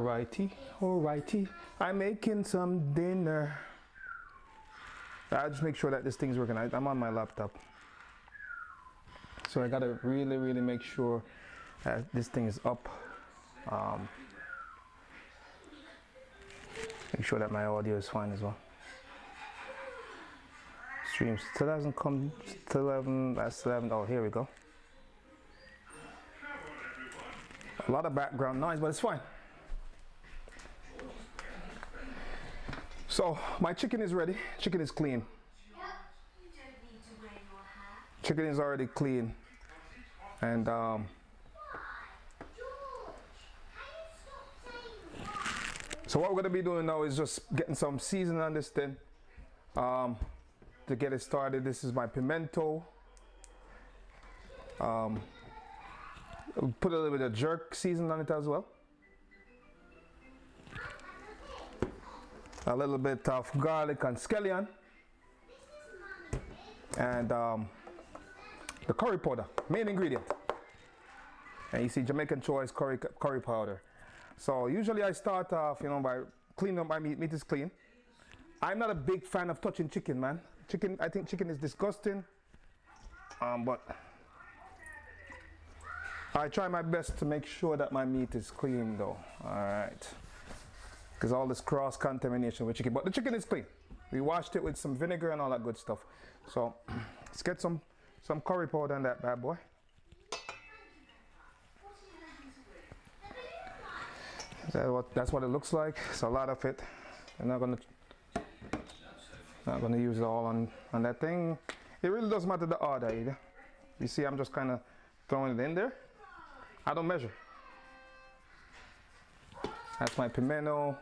Alrighty. I'm making some dinner. I just make sure that this thing's working. I'm on my laptop, so I gotta really make sure that this thing is up. Make sure that my audio is fine as well. Streams still hasn't come. Still haven't. That's 11. Oh, here we go. A lot of background noise, but it's fine. So my chicken is ready. Chicken is clean. Chicken is already clean, and so what we're gonna be doing now is just getting some seasoning on this thing to get it started. This is my pimento. Put a little bit of jerk seasoning on it as well. A little bit of garlic and scallion, and the curry powder, main ingredient. And you see Jamaican choice curry powder. So usually I start off, by cleaning up my meat. Meat is clean. I'm not a big fan of touching chicken, man. I think chicken is disgusting. But I try my best to make sure that my meat is clean, though. All right. Because all this cross contamination with chicken, but the chicken is clean. We washed it with some vinegar and all that good stuff. So let's get some curry powder on that bad boy. That's what it looks like. It's a lot of it. I'm not gonna use it all on that thing. It really doesn't matter the order either. You see, I'm just kind of throwing it in there. I don't measure. That's my pimento,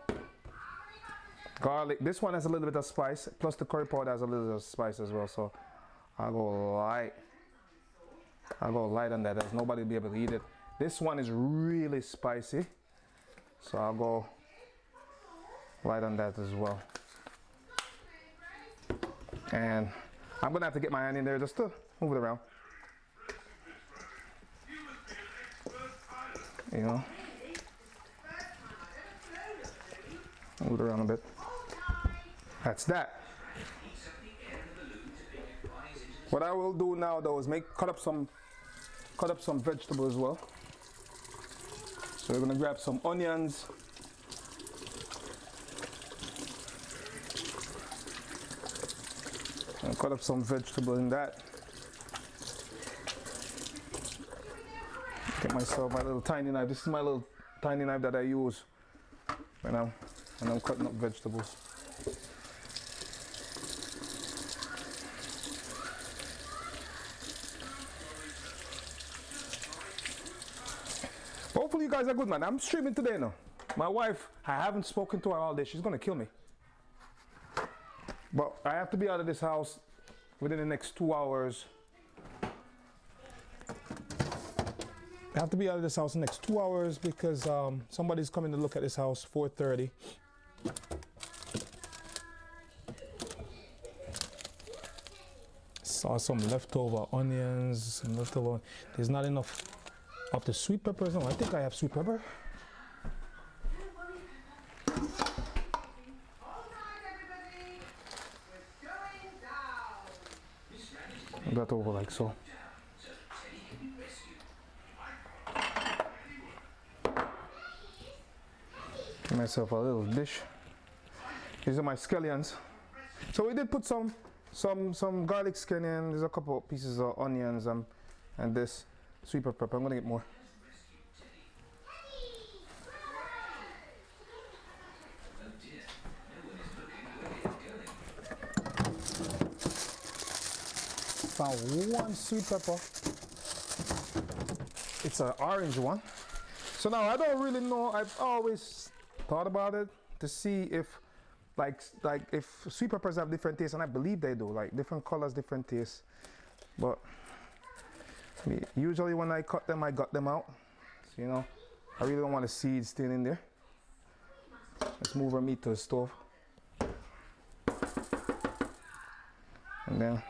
garlic. This one has a little bit of spice, plus the curry powder has a little bit of spice as well. So I'll go light. I'll go light on that, as nobody will be able to eat it. This one is really spicy, so I'll go light on that as well. And I'm gonna have to get my hand in there just to move it around. Move it around a bit. That's that. What I will do now, though, is cut up some vegetables as well. So we're gonna grab some onions. And cut up some vegetable in that. Get myself my little tiny knife. This is my little tiny knife that I use when I'm cutting up vegetables. Hopefully you guys are good, man. I'm streaming today now. My wife, I haven't spoken to her all day. She's gonna kill me. But I have to be out of this house within the next 2 hours. I have to be out of this house in the next 2 hours because somebody's coming to look at this house 4:30. Saw some leftover onions, there's not enough of the sweet peppers. No, I think I have sweet pepper. That over like so. Get myself a little dish. These are my scallions. So we did put some garlic scallion. There's a couple of pieces of onions and this sweet pepper. I'm gonna get more. Found one sweet pepper. It's an orange one. So now I don't really know. I've always thought about it to see if if sweet peppers have different tastes, and I believe they do. Like different colors, different tastes. But usually when I cut them, I gut them out. So I really don't want the seeds still in there. Let's move our meat to the stove. And then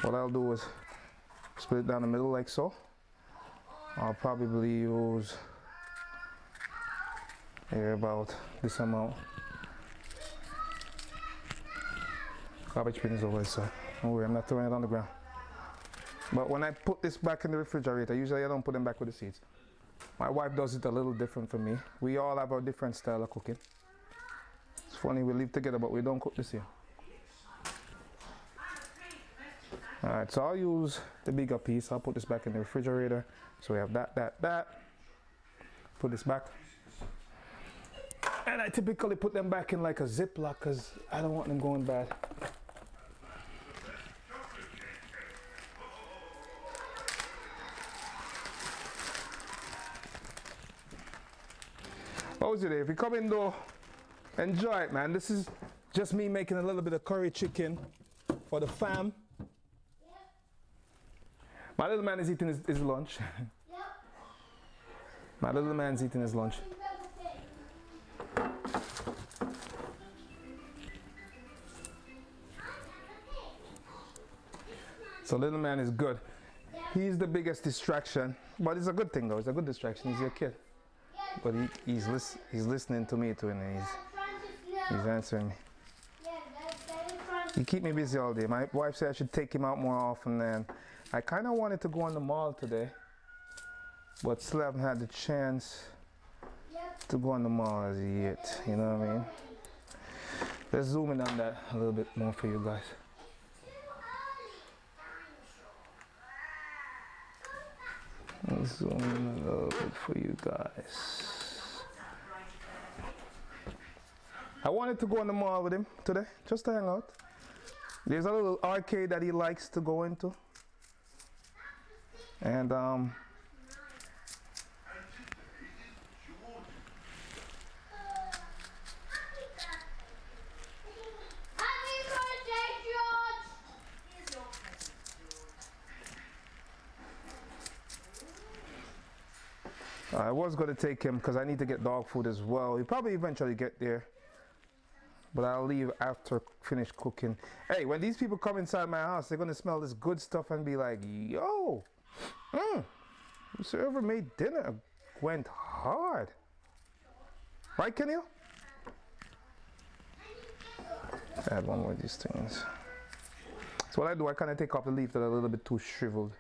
what I'll do is split it down the middle like so. I'll probably use Here about this amount. Garbage bin is over, so don't worry, I'm not throwing it on the ground. But when I put this back in the refrigerator, usually I don't put them back with the seeds. My wife does it a little different from me. We all have our different style of cooking. It's funny, we live together, but we don't cook the same. Alright, so I'll use the bigger piece. I'll put this back in the refrigerator. So we have that. Put this back. And I typically put them back in like a Ziploc because I don't want them going bad. How's it? If you come in though, enjoy it, man. This is just me making a little bit of curry chicken for the fam. Yep. My little man is eating his lunch. Yep. My little man's eating his lunch. So little man is good. He's the biggest distraction, but it's a good thing though. It's a good distraction. He's your kid. But he's listening to me too, and he's answering me. He keep me busy all day. My wife said I should take him out more often, and I kind of wanted to go on the mall today, but still haven't had the chance to go on the mall as yet. You know what I mean? Let's zoom in on that a little bit more for you guys. Let's zoom in a little bit for you guys. I wanted to go on the mall with him today, just to hang out. There's a little arcade that he likes to go into. And I was going to take him because I need to get dog food as well. He'll probably eventually get there, but I'll leave after finish cooking. Hey, when these people come inside my house, they're going to smell this good stuff and be like, yo, whoever made dinner went hard. Right, Kenil? Add one more of these things. So what I do, I kind of take off the leaf that are a little bit too shriveled.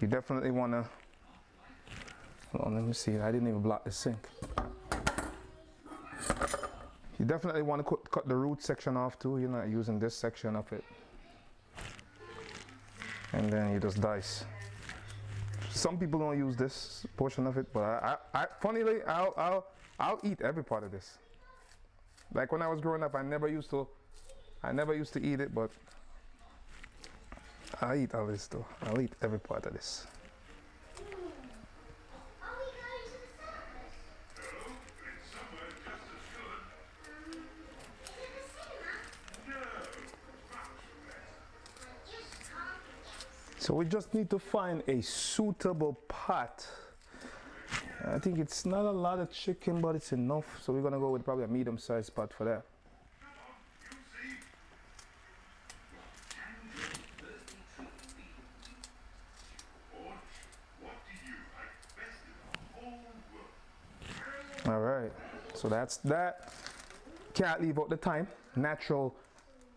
You definitely want to... Hold on, let me see. I didn't even block the sink. You definitely want to cut the root section off too. You're not using this section of it. And then you just dice. Some people don't use this portion of it, but funnily, I'll eat every part of this. Like when I was growing up, I never used to eat it, but I eat all this too. I'll eat every part of this. So we just need to find a suitable pot. I think it's not a lot of chicken, but it's enough. So we're gonna go with probably a medium-sized pot for that. All right, so that's that. Can't leave out the thyme, natural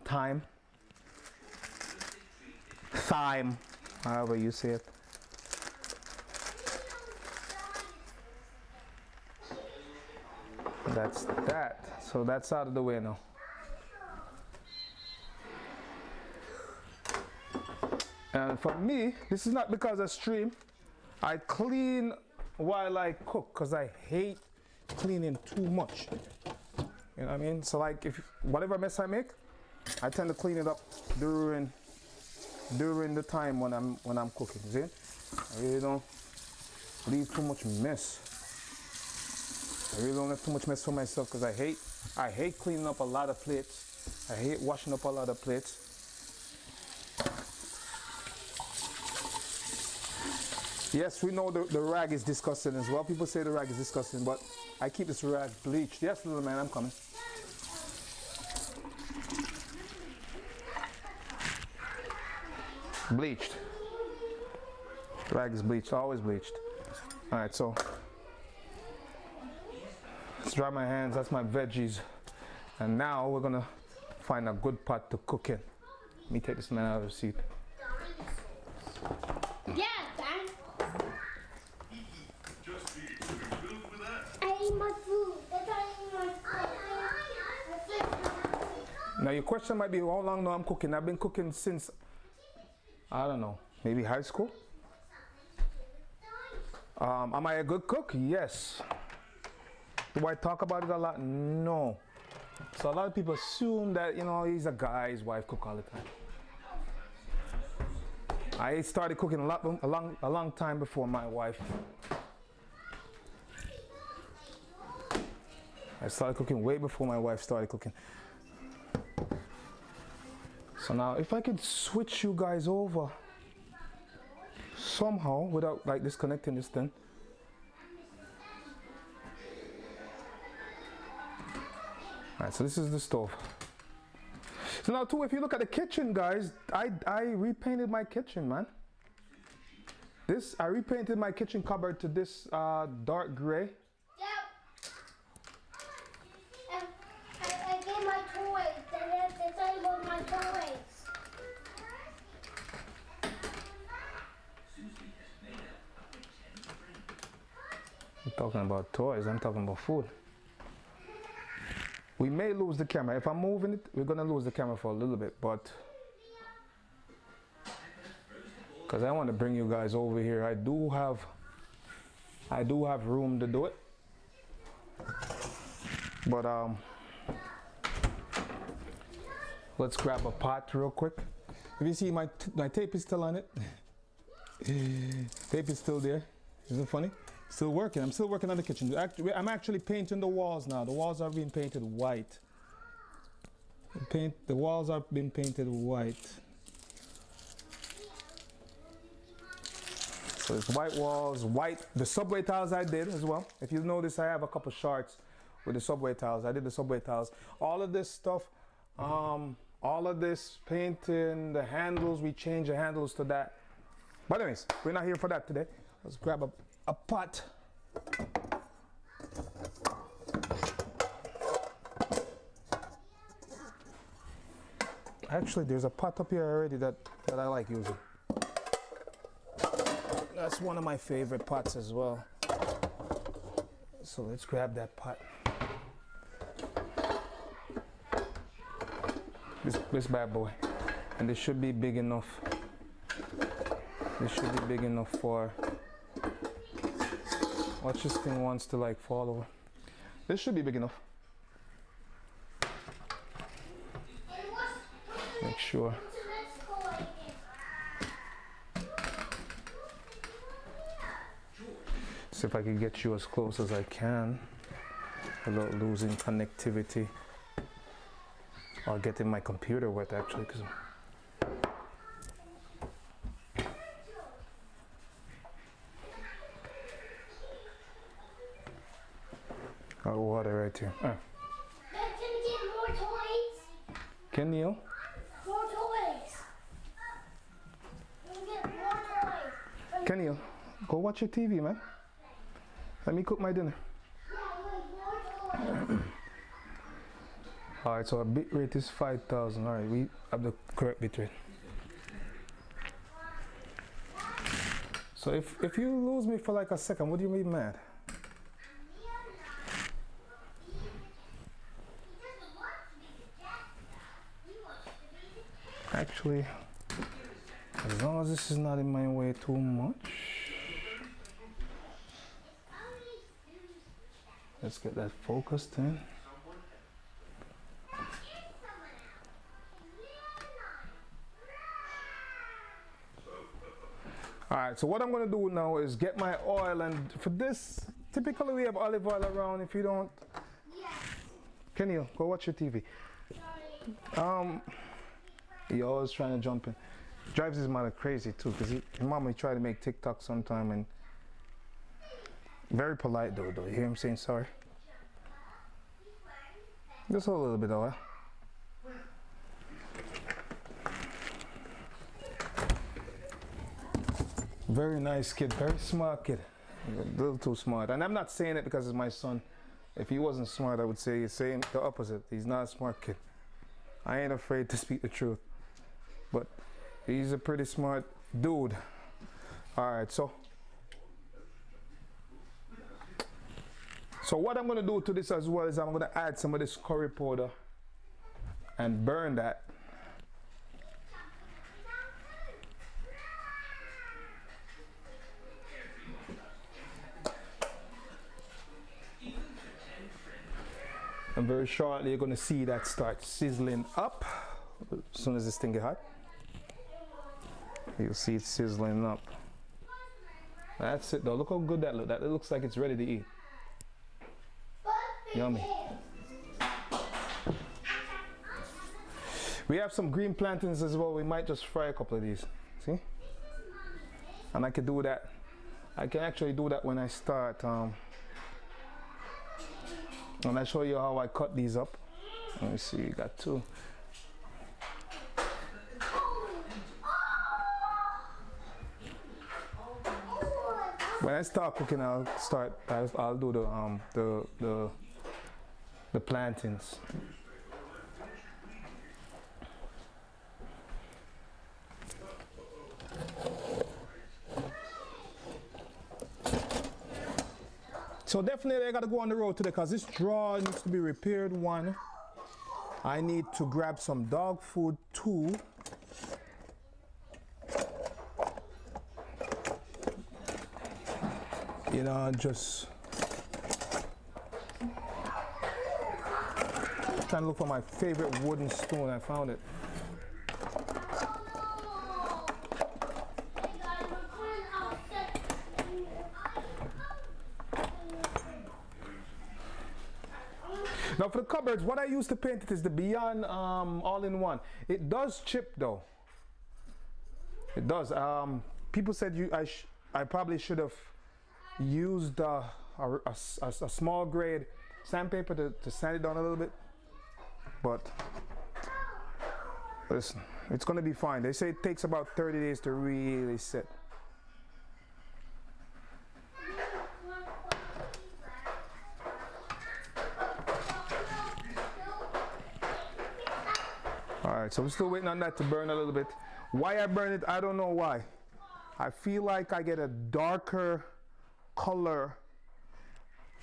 thyme. Thyme, however you say it. That's that. So that's out of the way now. And for me, this is not because I stream. I clean while I cook because I hate cleaning too much. You know what I mean? So like if whatever mess I make, I tend to clean it up during the time when I'm cooking. See? I really don't leave too much mess. I really don't have too much mess for myself because I hate cleaning up a lot of plates. I hate washing up a lot of plates. Yes, we know the rag is disgusting as well. People say the rag is disgusting, but I keep this rag bleached. Yes, little man, I'm coming. Bleached. Rag is bleached, always bleached. All right, so Let's dry my hands. That's my veggies. And now we're gonna find a good pot to cook in. Let me take this man out of the seat. Yeah, Dad. I ate my food. That's why I ate my food. Now your question might be, how long now I'm cooking? I've been cooking since, I don't know, maybe high school. Am I a good cook? Yes. Do I talk about it a lot? No. So a lot of people assume that, you know, he's a guy, his wife cook all the time. I started cooking a long time before my wife. I started cooking way before my wife started cooking. So now if I could switch you guys over somehow without like disconnecting this thing. Alright, so this is the stove. So now too, if you look at the kitchen, guys, I repainted my kitchen, man. I repainted my kitchen cupboard to this dark gray. Yep. I gave my toys. That's why I love my toys. I'm talking about toys, I'm talking about food. We may lose the camera. If I'm moving it, we're gonna lose the camera for a little bit, but because I want to bring you guys over here. I do have room to do it. But let's grab a pot real quick. If you see my tape is still on it. Tape is still there. Isn't it funny? Still working. I'm still working on the kitchen. I'm actually painting the walls now. The walls are being painted white. The walls are being painted white. So it's white walls, white. The subway tiles I did as well. If you notice, I have a couple shorts with the subway tiles. I did the subway tiles. All of this stuff, all of this painting, the handles, we changed the handles to that. But anyways, we're not here for that today. Let's grab a pot. Actually, there's a pot up here already that I like using. That's one of my favorite pots as well. So let's grab that pot. This bad boy. And this should be big enough. This should be big enough for... Watch, this thing wants to like fall over. This should be big enough. Make sure. See if I can get you as close as I can without losing connectivity or getting my computer wet actually. Got water right here. Can we get more toys? Can Neil? More toys. Can we get more toys? Can Neil? Go watch your TV, man. Let me cook my dinner. Yeah, more toys. Alright, so our bit rate is 5,000. Alright, we have the correct bit rate. So if you lose me for like a second, would you be mad? Actually, as long as this is not in my way too much. Let's get that focused in. Alright, so what I'm going to do now is get my oil, and for this, typically we have olive oil around. If you don't, Kenny, go watch your TV. He always trying to jump in. Drives his mother crazy too, because his mom will try to make TikTok sometime, and very polite though. You hear him saying sorry? Just a little bit of oil. Very nice kid, very smart kid. A little too smart. And I'm not saying it because it's my son. If he wasn't smart, I would say he's saying the opposite. He's not a smart kid. I ain't afraid to speak the truth. But he's a pretty smart dude. Alright, so what I'm gonna do to this as well is I'm gonna add some of this curry powder and burn that. And very shortly you're gonna see that start sizzling up. As soon as this thing gets hot, you'll see it sizzling up. That's it though. Look how good that looks. That looks like it's ready to eat. Yummy. We have some green plantains as well. We might just fry a couple of these. See? And I can do that. I can actually do that when I start. And I'll show you how I cut these up. Let me see. You got two. When I start cooking, I'll do the plantains. So definitely I gotta go on the road today because this drawer needs to be repaired. One, I need to grab some dog food. Two, you know, just trying to look for my favorite wooden spoon. I found it. Now for the cupboards, what I use to paint it is the Beyond All-in-One. It does chip though. It does. People said I probably should have used a small grade sandpaper to sand it down a little bit. But listen, it's gonna be fine. They say it takes about 30 days to really set. Alright, so we're still waiting on that to burn a little bit. Why I burn it, I don't know why. I feel like I get a darker color.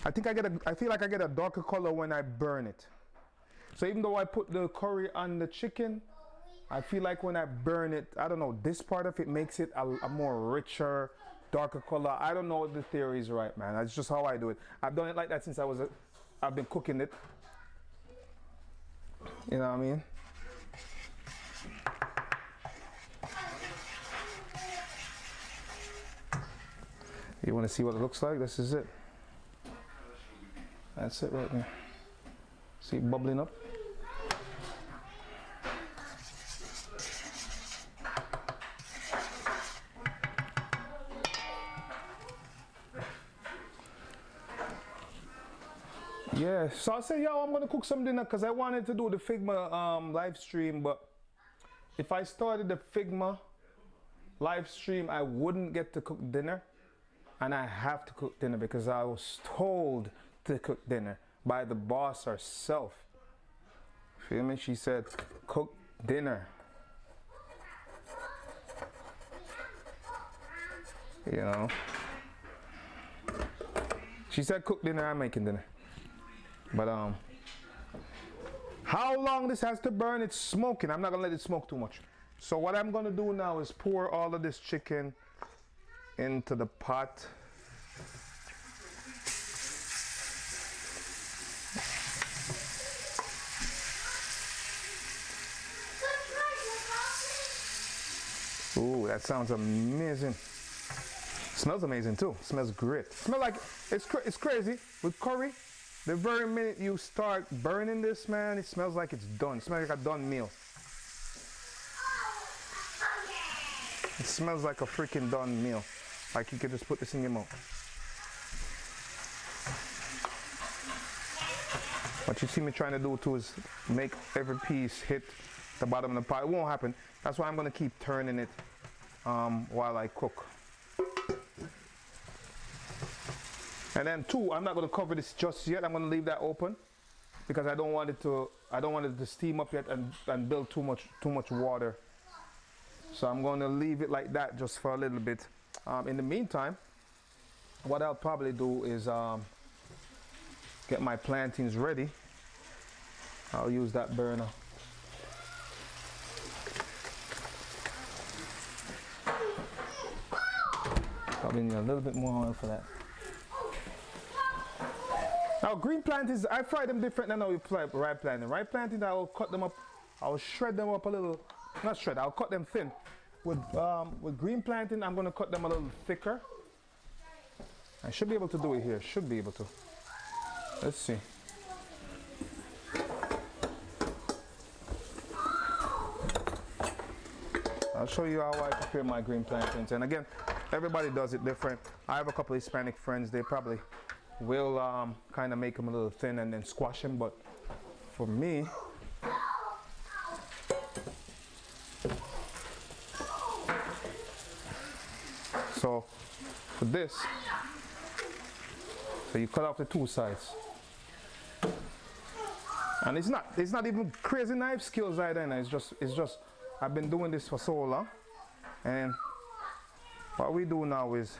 I feel like I get a darker color when I burn it. So even though I put the curry on the chicken, I feel like when I burn it, I don't know, this part of it makes it a more richer, darker color. I don't know if the theory is right, man. That's just how I do it. I've done it like that since I've been cooking it. You know what I mean? You want to see what it looks like? This is it. That's it right there. See it bubbling up? Yeah, so I said, yo, I'm gonna cook some dinner because I wanted to do the Figma live stream, but if I started the Figma live stream, I wouldn't get to cook dinner. And I have to cook dinner because I was told to cook dinner by the boss herself. Feel me? She said, cook dinner. You know? She said, cook dinner, I'm making dinner. But, how long this has to burn? It's smoking. I'm not gonna let it smoke too much. So what I'm gonna do now is pour all of this chicken into the pot. Ooh, that sounds amazing. Smells amazing too. Smells great. Smell like it's crazy with curry. The very minute you start burning this, man, it smells like it's done. It smells like a done meal. It smells like a freaking done meal. Like you could just put this in your mouth. What you see me trying to do too is make every piece hit the bottom of the pot. It won't happen. That's why I'm gonna keep turning it while I cook. And then 2, I'm not going to cover this just yet. I'm going to leave that open because I don't want it to steam up yet and build too much water. So I'm going to leave it like that just for a little bit. In the meantime, what I'll probably do is get my plantains ready. I'll use that burner. Probably need a little bit more oil for that. Now green plantains, I fry them different than how you fry ripe plantain. Ripe plantain, I will cut them up, I will shred them up a little, not shred, I'll cut them thin. With green plantain, I'm going to cut them a little thicker. I should be able to do it here, should be able to. Let's see. I'll show you how I prepare my green plantains. And again, everybody does it different. I have a couple of Hispanic friends, they probably will kind of make them a little thin and then squash them, but for me, so for this, so you cut off the 2 sides. And it's not even crazy knife skills either, and it's just I've been doing this for so long. And what we do now is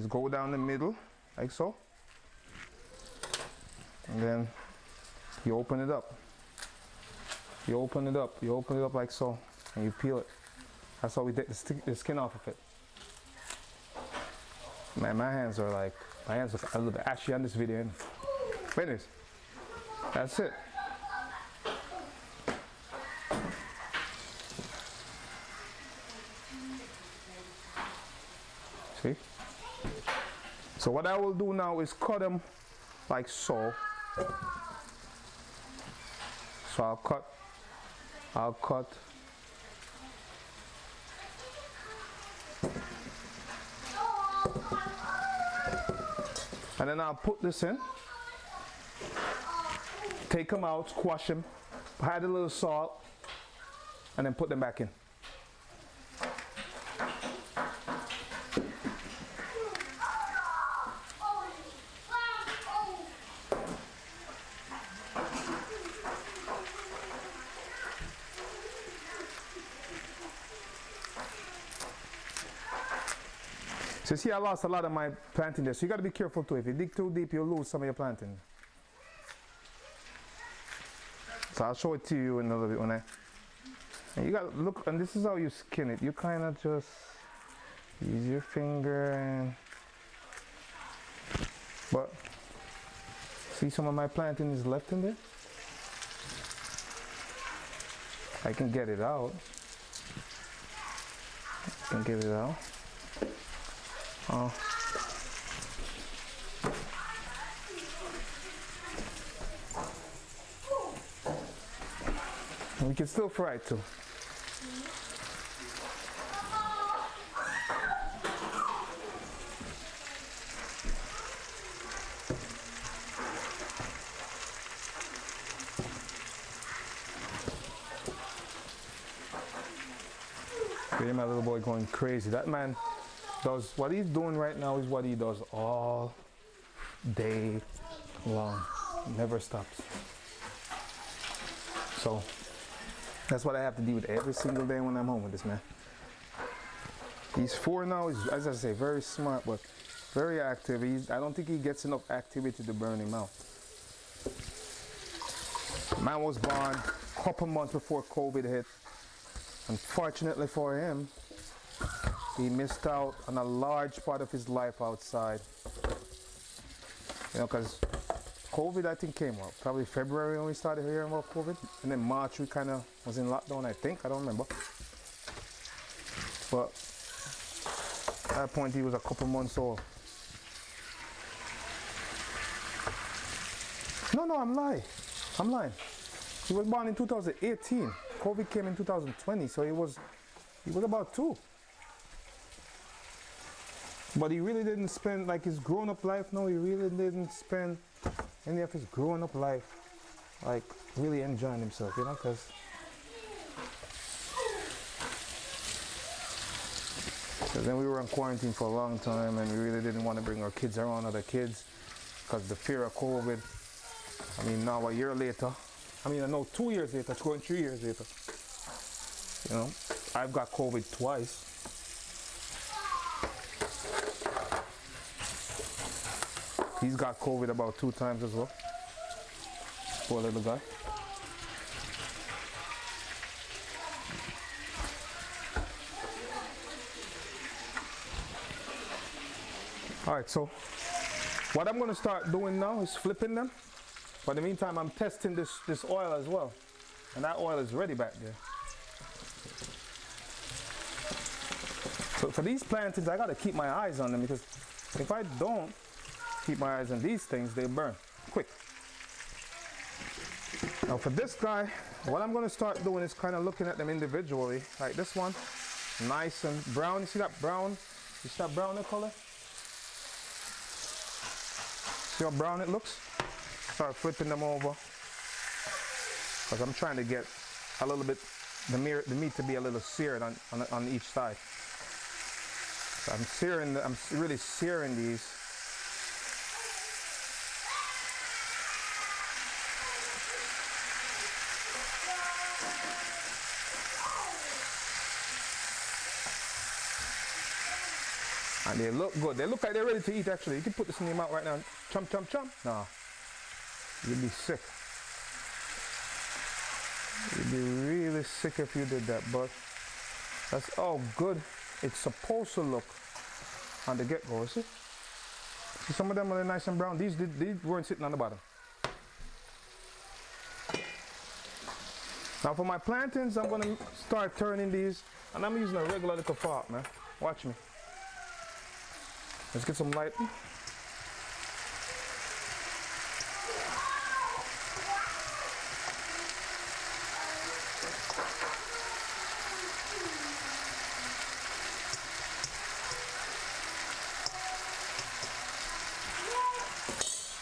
go down the middle like so. And then you open it up. You open it up like so, and you peel it. That's how we take the skin off of it. Man, my hands look a little bit ashy on this video. But anyways, that's it. See? So what I will do now is cut them like so. So I'll cut. And then I'll put this in, take them out, squash them, add a little salt, and then put them back in. So you see, I lost a lot of my plantain there, so you got to be careful too. If you dig too deep, you'll lose some of your plantain. So I'll show it to you in a little bit when and you got to look, and this is how you skin it. You kind of just use your finger and, but see some of my plantain is left in there. I can get it out. I can get it out. Oh. And we can still fry it too. See my little boy going crazy. That man does what he's doing right now is what he does all day long. Never stops. So that's what I have to deal with every single day when I'm home with this man. He's 4 now. He's, as I say, very smart, but very active. I don't think he gets enough activity to burn him out. Man was born a couple months before COVID hit. Unfortunately for him, he missed out on a large part of his life outside. You know, because COVID, I think, came out probably February when we started hearing about COVID. And then March, we kind of was in lockdown, I think. I don't remember. But at that point, he was a couple months old. No, I'm lying. He was born in 2018. COVID came in 2020, so he was about 2. But he really didn't spend, like, his grown-up life, no, he really didn't spend any of his grown-up life, like, really enjoying himself, you know, because then we were in quarantine for a long time, and we really didn't want to bring our kids around other kids. because the fear of COVID. I mean, now a year later, I mean, I know 2 years later, it's going 3 years later. You know, I've got COVID twice. He's got COVID about 2 times as well. Poor little guy. All right, so what I'm going to start doing now is flipping them. But in the meantime, I'm testing this oil as well. And that oil is ready back there. So for these plantains, I got to keep my eyes on them, because if I don't keep my eyes on these things, they burn quick. Now for this guy, what I'm going to start doing is kind of looking at them individually. Like this one, nice and brown. You see that brown? You see that brown in color? See how brown it looks? Start flipping them over, because I'm trying to get a little bit, the meat to be a little seared on each side. So I'm really searing these. And they look good. They look like they're ready to eat, actually. You can put this in your mouth right now. Chomp, chomp, chomp. No. You'd be sick. You'd be really sick if you did that, but that's how good it's supposed to look on the get-go, see? See, some of them are nice and brown. These weren't sitting on the bottom. Now for my plantains, I'm gonna start turning these, and I'm using a regular little fork, man. Watch me. Let's get some light.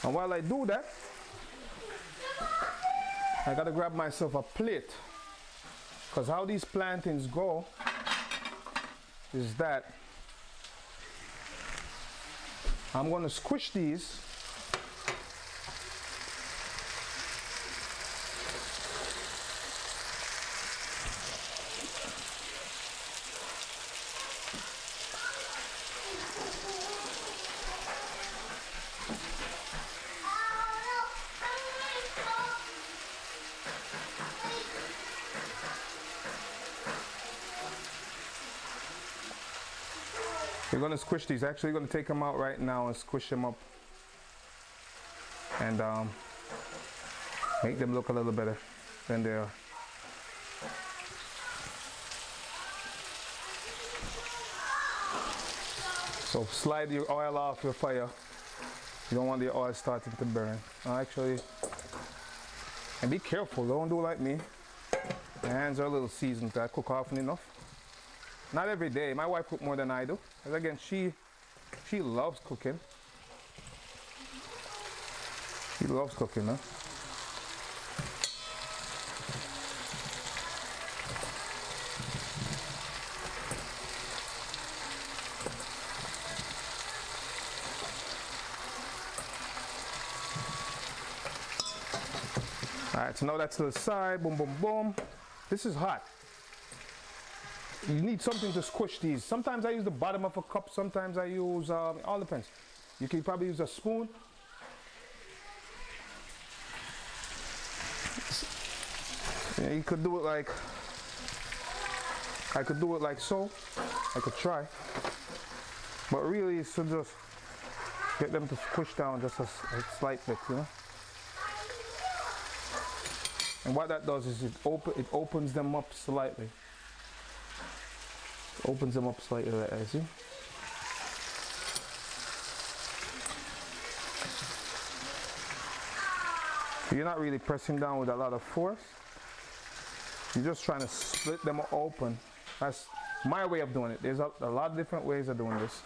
And while I do that, I gotta grab myself a plate, because how these plantains go is that I'm gonna squish these . We're going to squish these. Actually, we're going to take them out right now and squish them up and make them look a little better than they are. So slide your oil off your fire. You don't want the oil starting to burn. Actually, and be careful. Don't do like me. My hands are a little seasoned. I cook often enough. Not every day. My wife cooks more than I do. Because again, she loves cooking. She loves cooking, huh? All right, so now that's to the side. Boom, boom, boom. This is hot. You need something to squish these. Sometimes I use the bottom of a cup. Sometimes I use, all depends. You can probably use a spoon. Yeah, you could do it like, I could do it like so. I could try. But really, it's to just get them to squish down just a slight bit, you know. And what that does is it opens them up slightly. Opens them up slightly like that, see? You're not really pressing down with a lot of force. You're just trying to split them open. That's my way of doing it. There's a lot of different ways of doing this.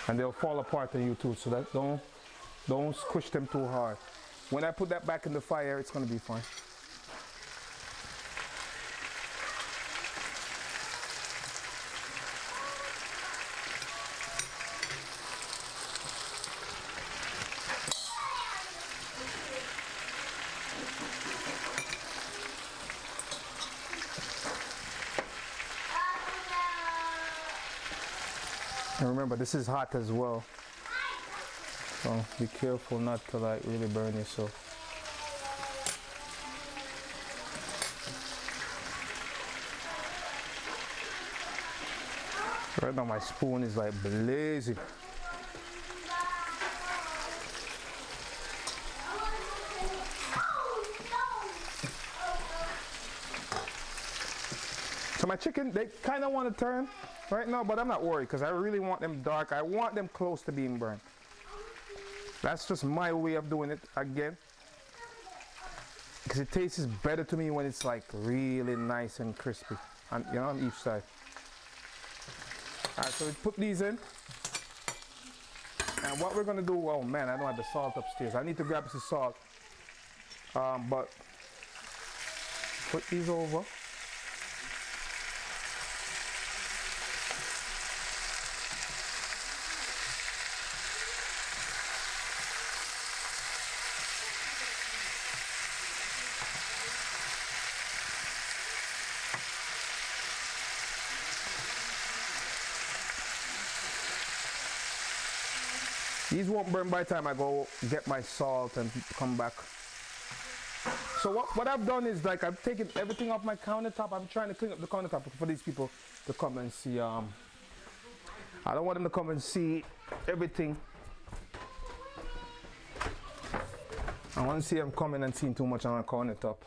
and they'll fall apart on you too. So that don't squish them too hard. When I put that back in the fire, it's gonna be fine. And remember, this is hot as well, so be careful not to like really burn yourself. Right now my spoon is like blazing. So my chicken, they kind of want to turn right now, but I'm not worried because I really want them dark. I want them close to being burned. That's just my way of doing it again. Because it tastes better to me when it's like really nice and crispy, and you know, on each side. All right, so we put these in. And what we're gonna do, oh man, I don't have the salt upstairs. I need to grab some salt. But put these over. These won't burn by the time I go get my salt and come back. So what I've done is like I've taken everything off my countertop. I'm trying to clean up the countertop for these people to come and see. I don't want them to come and see everything. I want to see them coming and seeing too much on my countertop.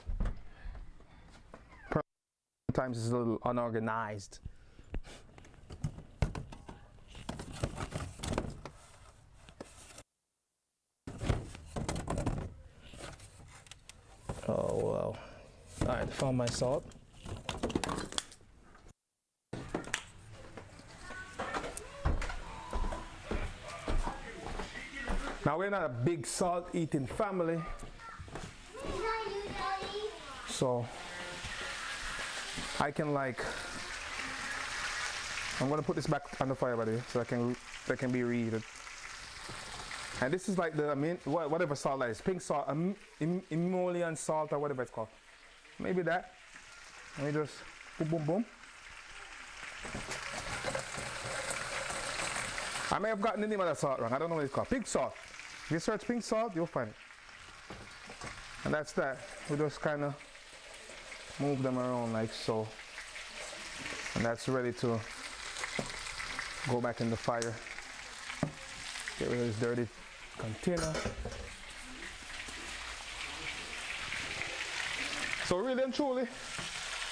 Sometimes it's a little unorganized. Oh wow. Alright, found my salt. Now we're not a big salt eating family. So I can like, I'm gonna put this back on the fire by the way, so that can be reheated. And this is like the whatever salt that is, pink salt, emollient salt or whatever it's called. Maybe that. Let me just boom, boom, boom. I may have gotten the name of that salt wrong. I don't know what it's called. Pink salt. If you search pink salt, you'll find it. And that's that. We just kind of move them around like so. And that's ready to go back in the fire. Get rid of this dirty container. So really and truly,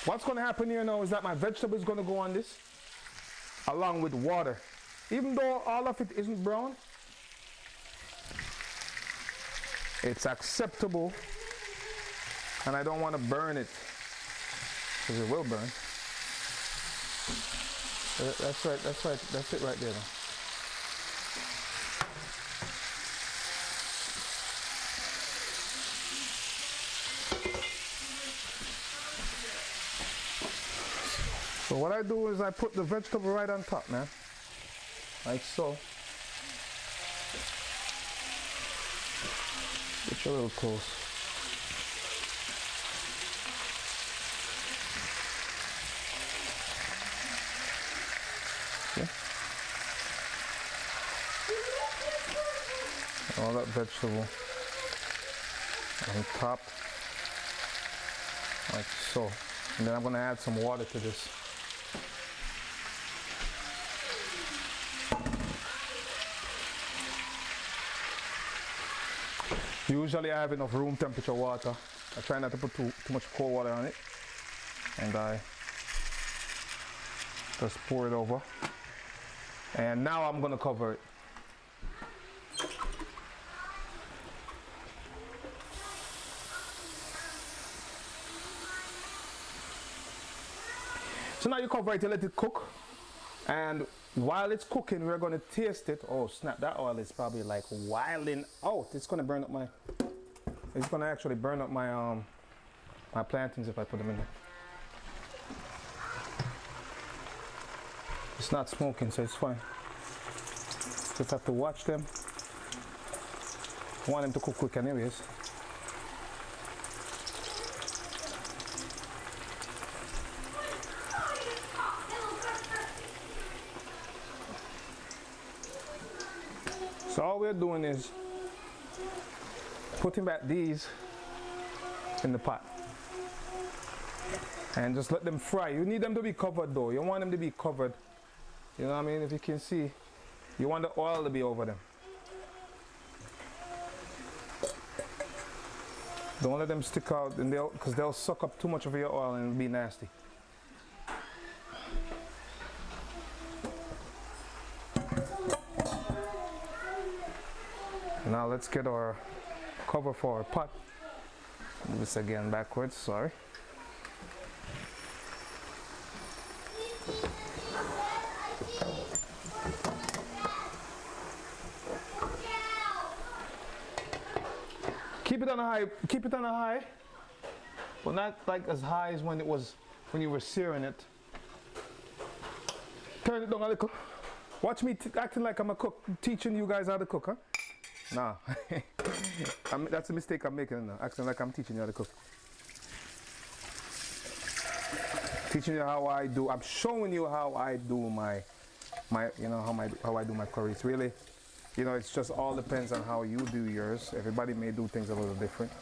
what's going to happen here now is that my vegetable is going to go on this along with water. Even though all of it isn't brown, it's acceptable, and I don't want to burn it because it will burn. That's right, that's it right there now. So what I do is I put the vegetable right on top, man. Like so. Get you a little close. Okay. All that vegetable on top. Like so. And then I'm going to add some water to this. Usually I have enough room temperature water. I try not to put too much cold water on it. And I just pour it over. And now I'm going to cover it. So now you cover it, you let it cook. And while it's cooking, we're gonna taste it. Oh snap! That oil is probably like wilding out. It's gonna burn up my. It's gonna actually burn up my my plantains if I put them in there. It's not smoking, so it's fine. Just have to watch them. I want them to cook quick anyways. So all we're doing is putting back these in the pot and just let them fry. You need them to be covered though. You want them to be covered. You know what I mean? If you can see, you want the oil to be over them. Don't let them stick out, and because they'll suck up too much of your oil and be nasty. Now let's get our cover for our pot. Move this again backwards, sorry. Keep it on a high, but not like as high as when you were searing it. Turn it down a little. Watch me acting like I'm a cook, teaching you guys how to cook, huh? Nah, that's a mistake I'm making now, acting like I'm teaching you how to cook. Teaching you how I do, I'm showing you how I do my you know, how I do my curry. It's really, you know, it's just all depends on how you do yours. Everybody may do things a little different.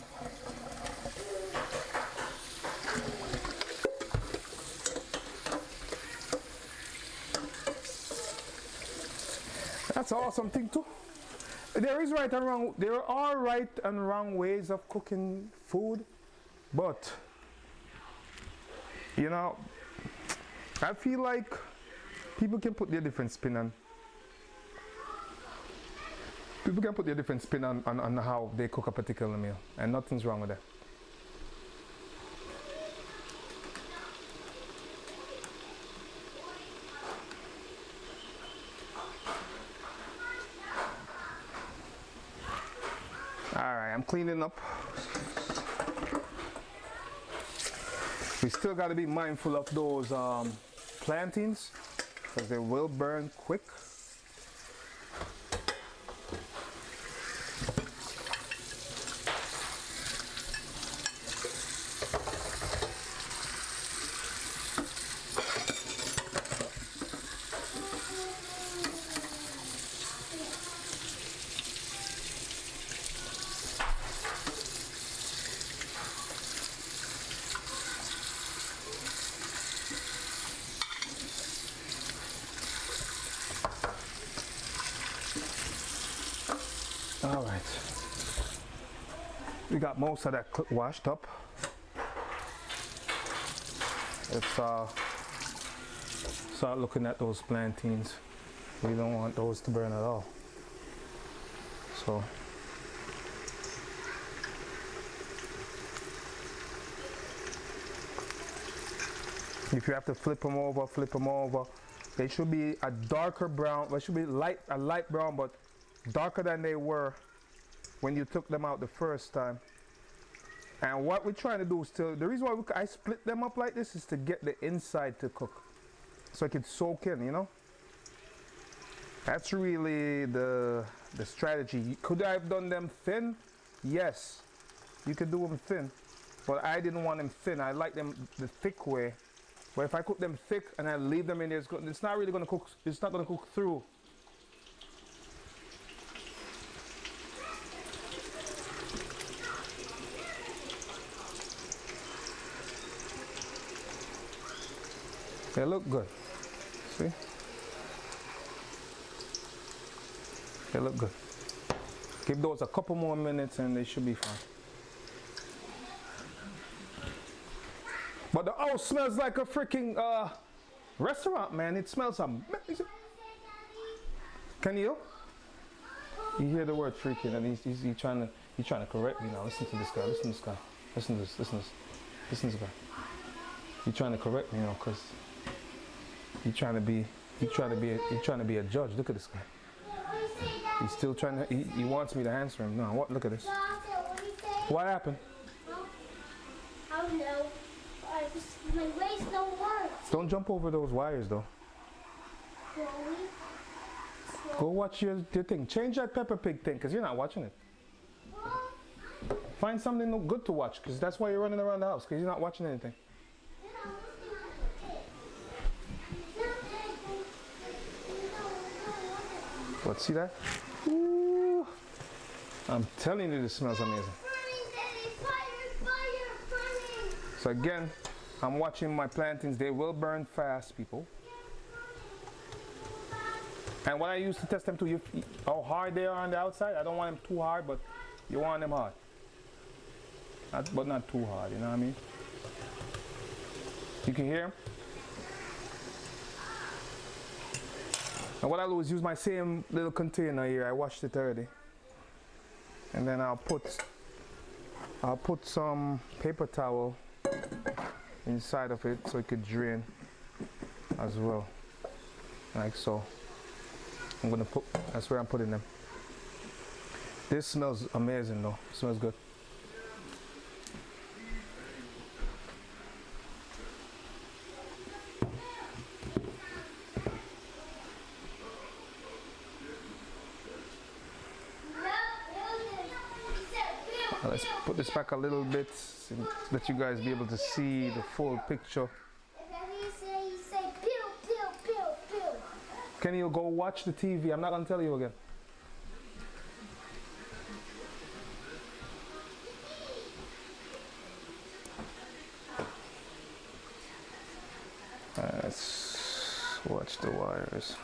That's an awesome thing too. There are right and wrong ways of cooking food, but you know, I feel like people can put their different spin on. People can put their different spin on how they cook a particular meal, and nothing's wrong with that. Alright, I'm cleaning up. We still got to be mindful of those plantains, because they will burn quick. All right, we got most of that washed up. Let's start looking at those plantains. We don't want those to burn at all. So if you have to flip them over, flip them over. They should be a darker brown. They should be a light brown, but darker than they were when you took them out the first time. And what we're trying to do still, the reason why I split them up like this is to get the inside to cook, so it can soak in, you know. That's really the strategy. Could I have done them thin? Yes, you could do them thin, but I didn't want them thin. I like them the thick way. But if I cook them thick and I leave them in there, it's not really going to cook. It's not going to cook through. They look good. See? They look good. Give those a couple more minutes and they should be fine. But the house smells like a freaking restaurant, man. It smells amazing. Can you? You hear the word freaking, and he's trying to correct me now. Listen to this guy. Listen to this guy. Listen to this. Listen to this. Listen to this guy. He's trying to correct me now, cause he's trying to be He's trying to be a judge. Look at this guy. What do you say, Dad? He's still trying to. He wants me to answer him. No, what? Look at this. Dad, what do you say? What happened? I don't know. My waist no words. Don't jump over those wires, though. Chloe. Go watch your thing. Change that Peppa Pig thing, because you're not watching it. Find something good to watch, because that's why you're running around the house, because you're not watching anything. What, see that? Ooh. I'm telling you, this smells amazing. So again, I'm watching my plantains. They will burn fast, people. And what I use to test them too, how hard they are on the outside. I don't want them too hard, but you want them hard. But not too hard, you know what I mean? You can hear them? And what I'll do is use my same little container here. I washed it already. And then I'll put some paper towel inside of it so it could drain as well. Like so. That's where I'm putting them. This smells amazing though. It smells good. Now let's put this back a little bit so that you guys be able to see the full picture. Can you go watch the TV? I'm not gonna tell you again. Let's watch the wires.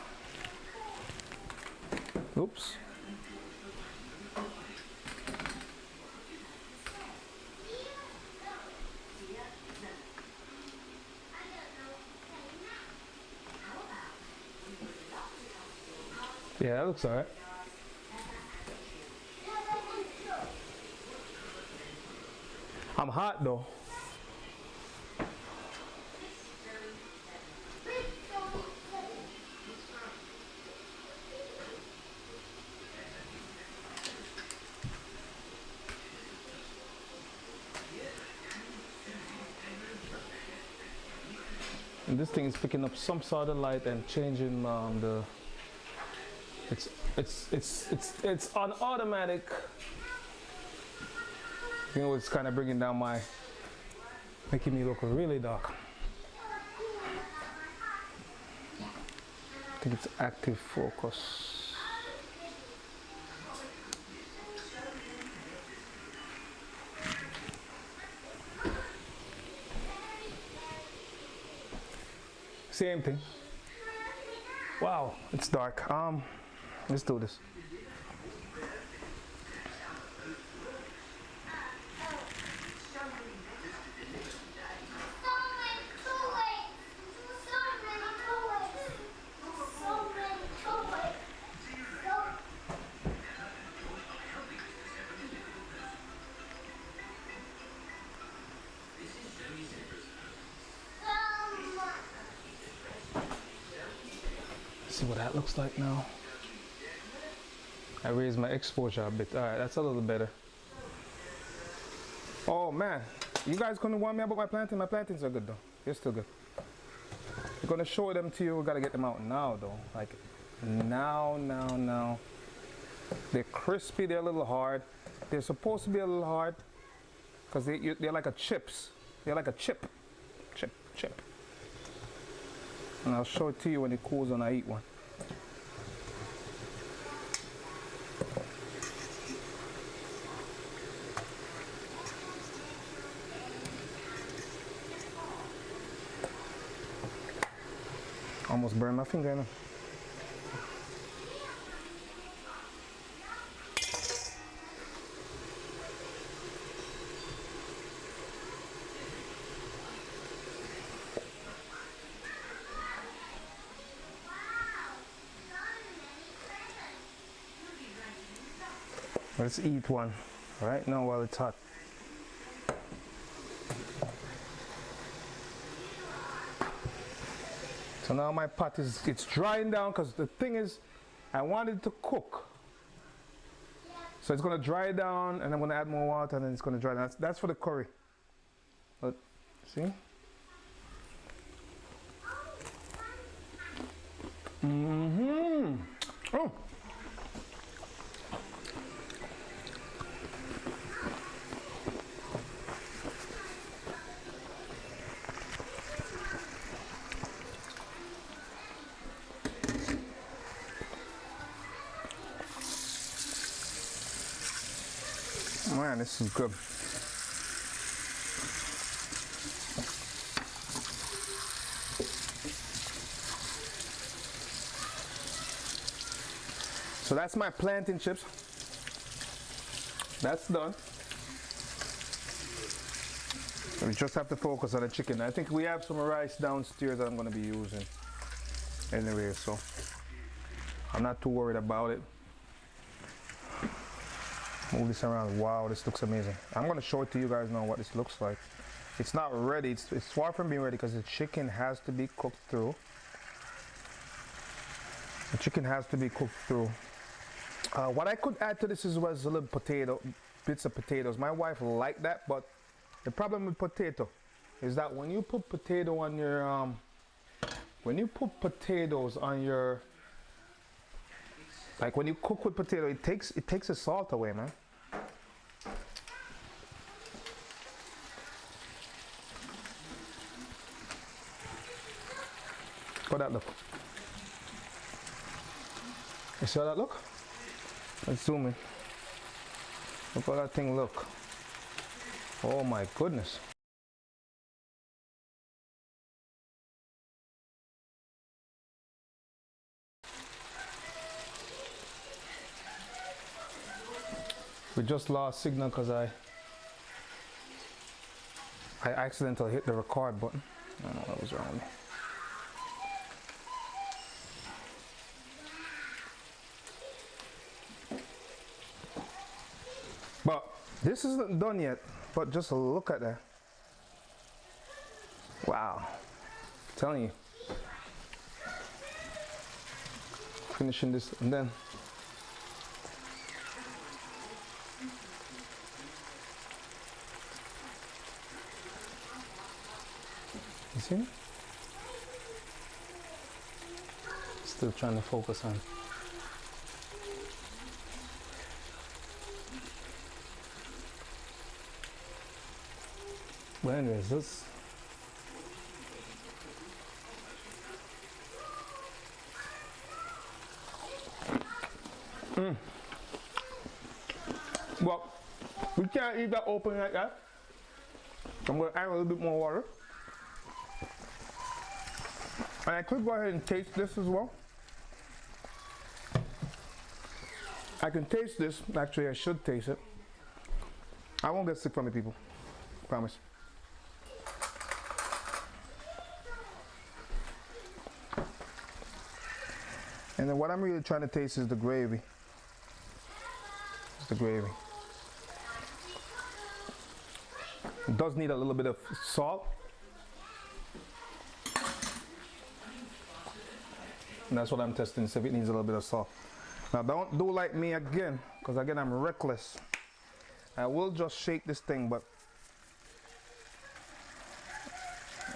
Oops. Yeah, that looks alright. I'm hot though. And this thing is picking up some sort of light and changing the. It's on automatic. You know, it's kind of bringing down making me look really dark. I think it's active focus. Same thing. Wow, it's dark. Let's do this. See what that looks like now. I raised my exposure a bit. All right, that's a little better. Oh man, you guys gonna want me about my plantains? My plantains are good though. They're still good. I'm gonna show them to you. We gotta get them out now though. Like now. They're crispy. They're a little hard. They're supposed to be a little hard because they're like a chips. They're like a chip. And I'll show it to you when it cools and I eat one. Almost burned my finger, you know. Let's eat one right now while it's hot. So now my pot it's drying down because the thing is, I want it to cook. So it's gonna dry down, and I'm gonna add more water, and then it's gonna dry down. That's for the curry. But see? Oh. Man, this is good. So that's my plantain chips. That's done. We just have to focus on the chicken. I think we have some rice downstairs that I'm going to be using anyway, so I'm not too worried about it. Move this around. Wow, this looks amazing. I'm going to show it to you guys now what this looks like. It's not ready. It's far from being ready because the chicken has to be cooked through. The chicken has to be cooked through. What I could add to this is was a little bits of potatoes. My wife liked that, but the problem with potato is that when you put potato on your like when you cook with potato, it takes the salt away, man. How that look? You see how that look? Let's zoom in. Look how that thing look. Oh my goodness. We just lost signal because I accidentally hit the record button. I don't know what was wrong with me. But this isn't done yet, but just look at that. Wow. I'm telling you. Finishing this and then. You see? Still trying to focus on. But anyways, this well, we can't eat that open like that. I'm going to add a little bit more water. And I could go ahead and taste this as well. I can taste this. Actually, I should taste it. I won't get sick from it, people. Promise. And then what I'm really trying to taste is the gravy. It's the gravy. It does need a little bit of salt. And that's what I'm testing, see if it needs a little bit of salt. Now don't do like me again, because again I'm reckless. I will just shake this thing, but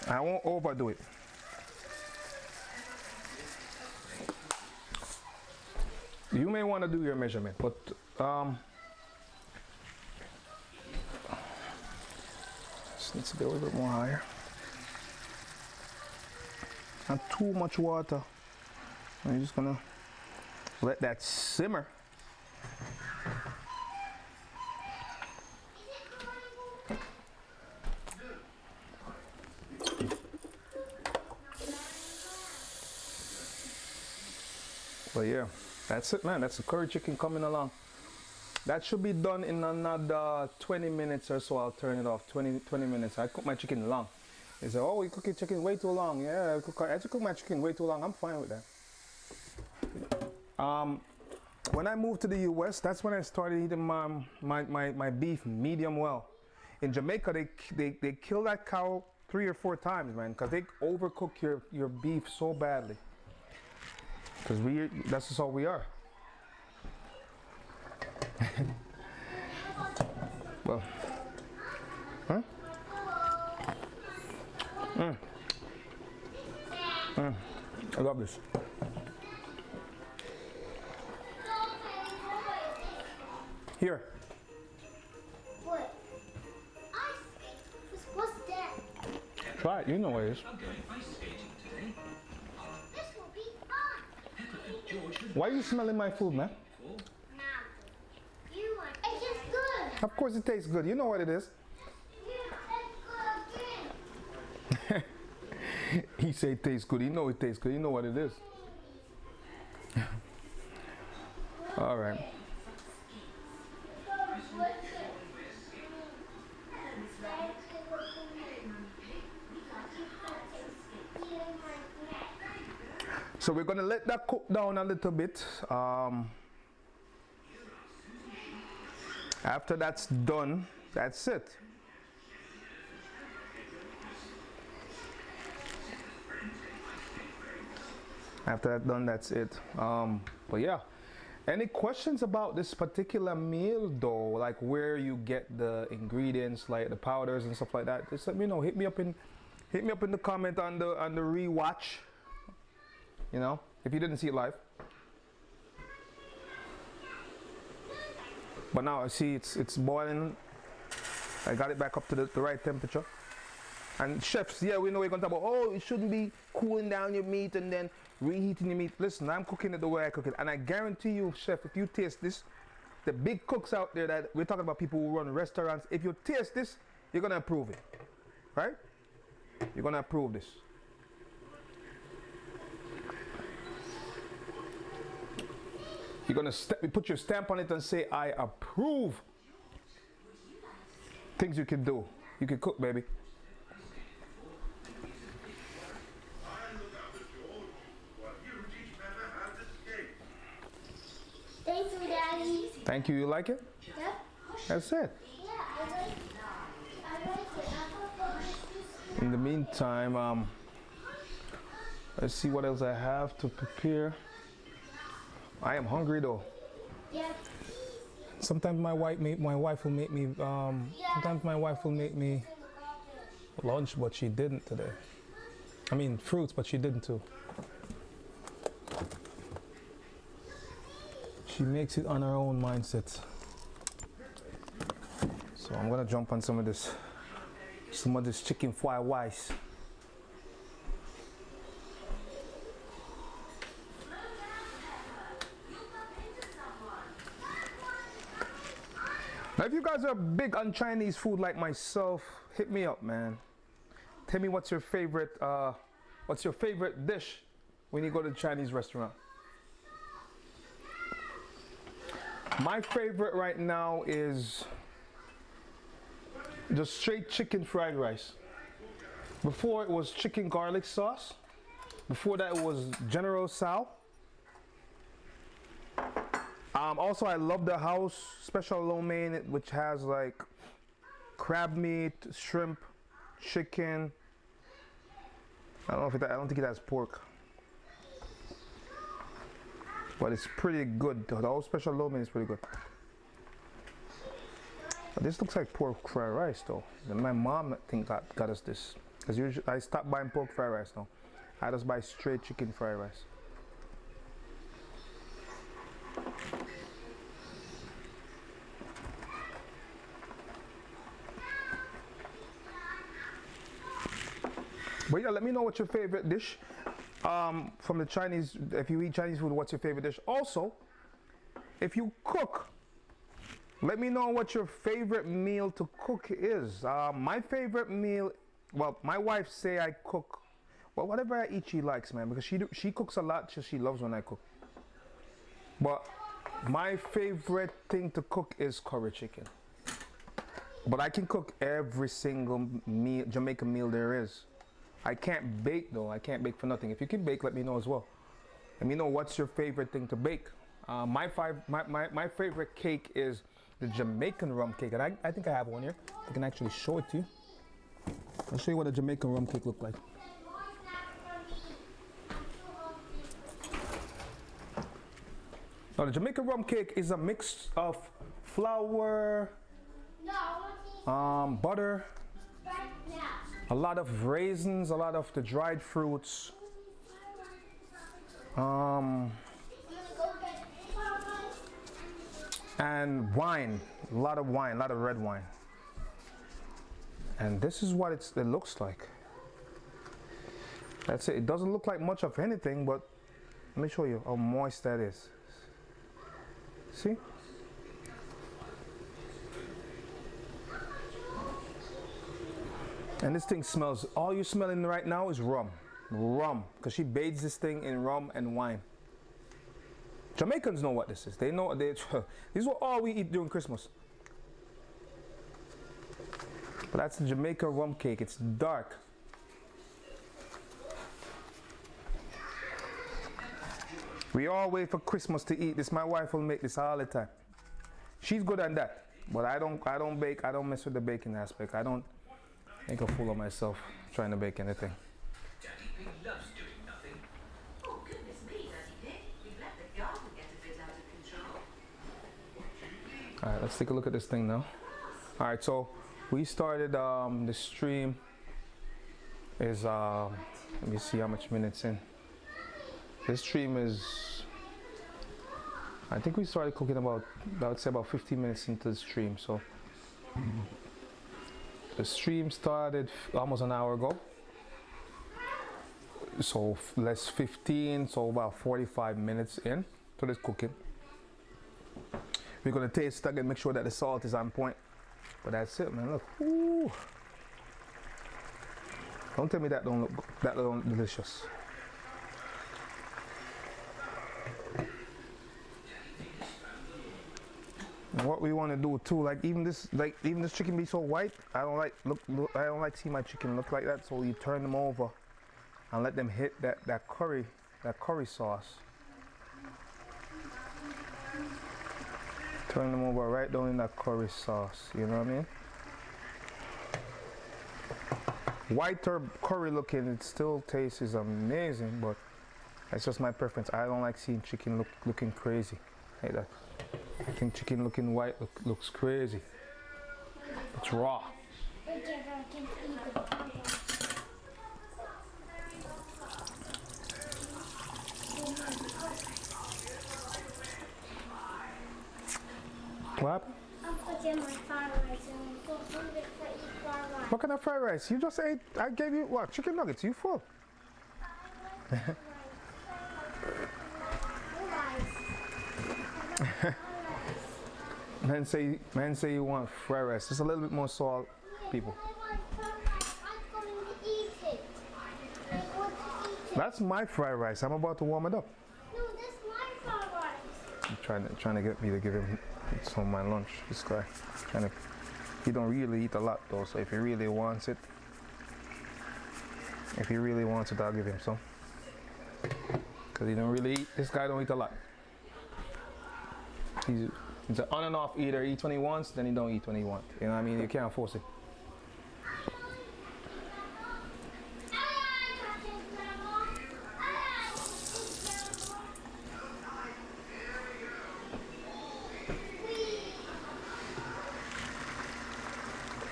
I won't overdo it. You may want to do your measurement, but this needs to be a little bit more higher. Not too much water. I'm just gonna let that simmer. But yeah, that's it, man. That's the curry chicken coming along. That should be done in another 20 minutes or so. I'll turn it off. 20 minutes. I cook my chicken long. They say, oh, you cook your chicken way too long. Yeah, I had to cook my chicken way too long. I'm fine with that. When I moved to the US, that's when I started eating my beef medium well. In Jamaica, they kill that cow 3 or 4 times, man, because they overcook your beef so badly. Because that's just all we are. Well, huh? I love this. Here. What? What's that? Try it. You know what it is. I'm going ice skating today. This will be fun. George has Why are you smelling my food, man? Now, you want it tastes good. Of course it tastes good. You know what it is. He say it tastes good. He know it tastes good. You know what it is. All right. So we're gonna let that cook down a little bit. After that's done, that's it. After that's done, that's it. But yeah, any questions about this particular meal though? Like where you get the ingredients, like the powders and stuff like that? Just let me know. Hit me up in the comment on the rewatch. You know, if you didn't see it live. But now I see it's boiling. I got it back up to the right temperature. And chefs, yeah, we know we're gonna talk about, oh, it shouldn't be cooling down your meat and then reheating your meat. Listen, I'm cooking it the way I cook it. And I guarantee you, chef, if you taste this, the big cooks out there that we're talking about, people who run restaurants, if you taste this, you're gonna approve it. Right? You're gonna approve this. You're gonna put your stamp on it and say, I approve. Things you can do. You can cook, baby. Thanks, Daddy. Thank you. You like it? Yep. That's it. Yeah, I like it. In the meantime, let's see what else I have to prepare. I am hungry though. Yeah. Sometimes my wife will make me lunch, but she didn't today. I mean fruits, but she didn't too. She makes it on her own mindset. So I'm gonna jump on some of this chicken fried rice. Now, if you guys are big on Chinese food like myself, hit me up, man. Tell me what's your favorite dish when you go to the Chinese restaurant. My favorite right now is just straight chicken fried rice. Before it was chicken garlic sauce. Before that it was General Tso. Also, I love the house special lo mein, which has like crab meat, shrimp, chicken. I don't think it has pork, but it's pretty good. The whole special lo mein is pretty good. But this looks like pork fried rice though. And my mom, I think, got us this, because usually I stopped buying pork fried rice now. I just buy straight chicken fried rice. But yeah, let me know what's your favorite dish from the Chinese. If you eat Chinese food, what's your favorite dish? Also, if you cook, let me know what your favorite meal to cook is. My favorite meal, well, my wife say I cook, well, whatever I eat she likes, man, because she cooks a lot, so she loves when I cook. But my favorite thing to cook is curry chicken. But I can cook every single meal, Jamaican meal there is. I can't bake though. I can't bake for nothing. If you can bake, let me know as well. Let me know what's your favorite thing to bake. My favorite cake is the Jamaican rum cake, and I think I have one here. I can actually show it to you. I'll show you what a Jamaican rum cake look like. Now the Jamaican rum cake is a mix of flour, butter, a lot of raisins, a lot of the dried fruits, and wine, a lot of wine, a lot of red wine. And this is what it looks like. That's it. It doesn't look like much of anything, but let me show you how moist that is. See? And this thing smells, all you're smelling right now is rum. Rum, because she bathes this thing in rum and wine. Jamaicans know what this is. They know, this is what all we eat during Christmas. But that's the Jamaican rum cake. It's dark. We all wait for Christmas to eat this. My wife will make this all the time. She's good at that. But I don't bake. I don't mess with the baking aspect. I don't make a fool of myself trying to bake anything. Daddy Pig loves doing nothing. Oh, goodness me, Daddy Pig. We've let the garden get a bit out of control. Alright, let's take a look at this thing now. Alright, so we started the stream is let me see how much minutes in. This stream is, I think we started cooking about, I would say about 15 minutes into the stream. So the stream started almost an hour ago. So less 15, so about 45 minutes in to this cooking. We're gonna taste again, make sure that the salt is on point. But that's it, man. Look, ooh. Don't tell me that don't look delicious. And what we want to do too, like even this chicken be so white, I don't like seeing my chicken look like that. So you turn them over and let them hit that curry sauce. Turn them over right down in that curry sauce. You know what I mean? Whiter curry looking, it still tastes amazing, but that's just my preference. I don't like seeing chicken looking crazy like that. I think chicken looking white looks crazy. It's raw. What happened? I'm cooking my fried rice and I'm so hungry to eat fried rice. What kind of fried rice? You just ate, I gave you what? Chicken nuggets, you full. Man say you want fried rice. Just a little bit more salt, people. That's my fried rice. I'm about to warm it up. No, that's my fried rice. I'm trying to get me to give him some of my lunch. This guy, he don't really eat a lot though. So if he really wants it, I'll give him some. Cause he don't really eat. This guy don't eat a lot. He's an on and off eater. Eats when he wants, then he don't eat when he wants. You know what I mean? You can't force it.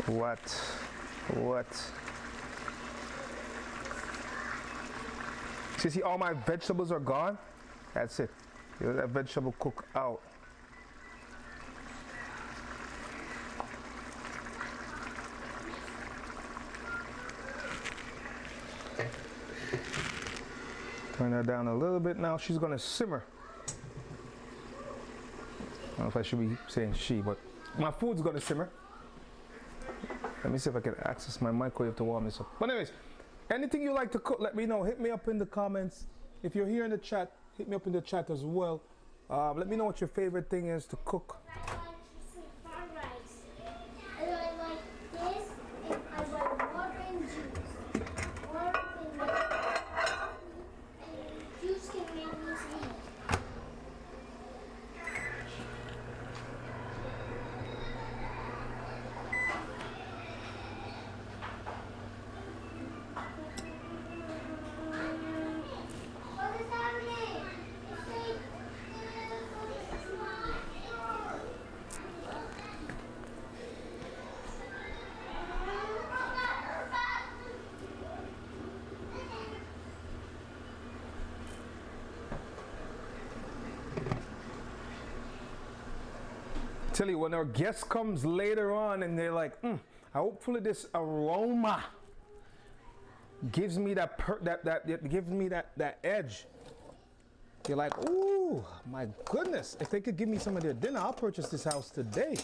What? See, all my vegetables are gone. That's it. Let that vegetable cook out. Turn her down a little bit now. She's gonna simmer. I don't know if I should be saying she, but my food's gonna simmer. Let me see if I can access my microwave to warm this up. But anyways, anything you like to cook, let me know. Hit me up in the comments. If you're here in the chat, hit me up in the chat as well. Let me know what your favorite thing is to cook. tell you, when our guest comes later on and they're like, hopefully this aroma gives me that that edge. You're like, ooh, my goodness. If they could give me some of their dinner, I'll purchase this house today.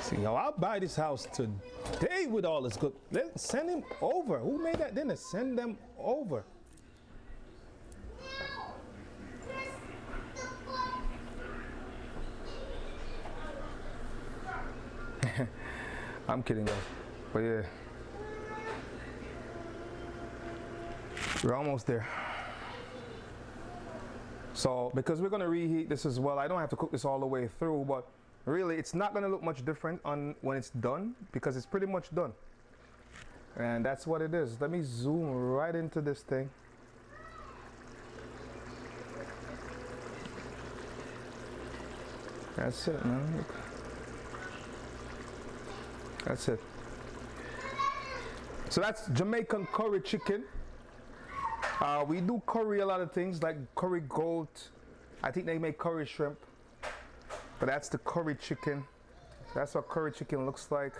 See, yo, I'll buy this house today with all this good. Let's send him over. Who made that dinner? Send them over. I'm kidding, guys. But yeah. We're almost there. So, because we're going to reheat this as well, I don't have to cook this all the way through, but really, it's not going to look much different when it's done, because it's pretty much done. And that's what it is. Let me zoom right into this thing. That's it, man. Look. That's it. So that's Jamaican curry chicken. We do curry a lot of things like curry goat. I think they make curry shrimp. But that's the curry chicken. That's what curry chicken looks like.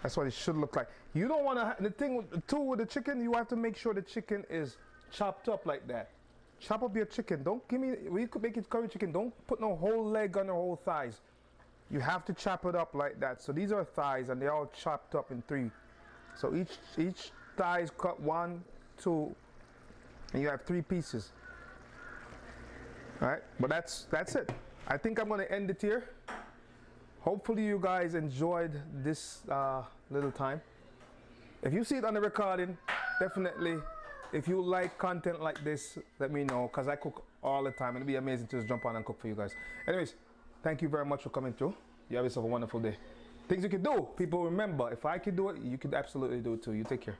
That's what it should look like. You don't want to, the thing with the chicken, you have to make sure the chicken is chopped up like that. Chop up your chicken. Don't give me, when you make it curry chicken, don't put no whole leg on the whole thighs. You have to chop it up like that. So these are thighs and they're all chopped up in 3. So each thigh is cut 1, 2, and you have 3 pieces. All right, but that's it. I think I'm gonna end it here. Hopefully you guys enjoyed this little time. If you see it on the recording, definitely, if you like content like this, let me know, because I cook all the time and it'd be amazing to just jump on and cook for you guys. Anyways, thank you very much for coming through. You have yourself a wonderful day. Things you can do. People, remember, if I can do it, you can absolutely do it too. You take care.